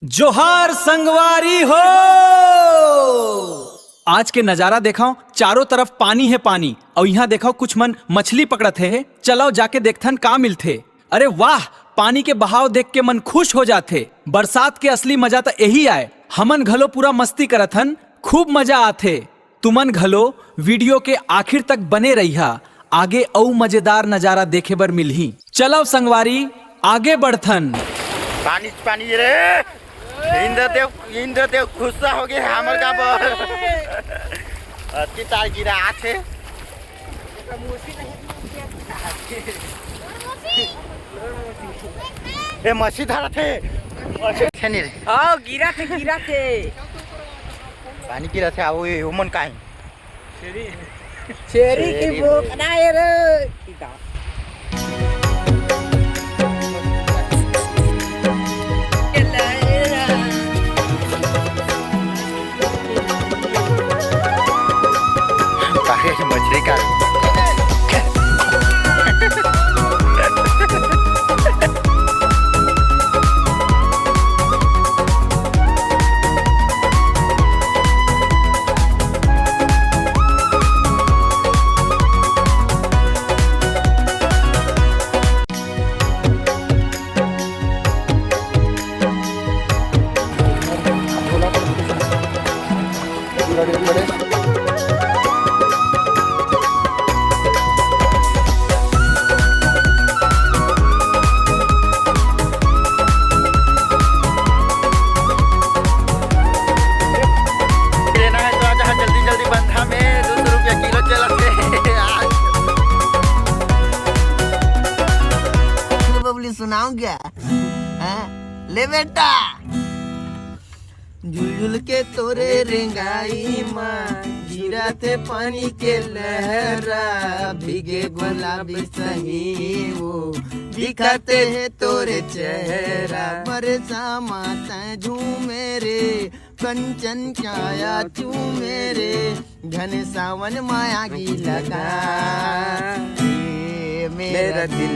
जोहार संगवारी हो। आज के नजारा देखाओ, चारों तरफ पानी है पानी, और यहाँ देखाओ कुछ मन मछली पकड़त है। चलो जाके देखथन का मिलथे। अरे वाह, पानी के बहाव देख के मन खुश हो जाथे। बरसात के असली मजा तो यही आए। हमन घलो पूरा मस्ती करथन, खूब मजा आथे। तुमन घलो वीडियो के आखिर तक बने रहिहा, आगे अउ मजेदार नजारा देखे बर मिलही। चलो संगवारी आगे बढ़थन। पानी पानी रे इंद्रदेव गुस्सा हो गए हमर गाँव अति तार गिरा आछे ए मछली धरा थे मछली रे आओ गिरा थे पानी गिरा थे आओ ये उमन काहे चेरी की भूख ना है रे मछली का सुनाऊं क्या? ले बेटा झुलझुल के तोरे रेंगाई माँ गिरा थे पानी के लहरा भीगे गुलाबी सही वो दिखाते हैं तोरे चेहरा बरसा माता झूमे रे कंचन छाया चूमे रे घन सावन माया की लगा मेरा दिल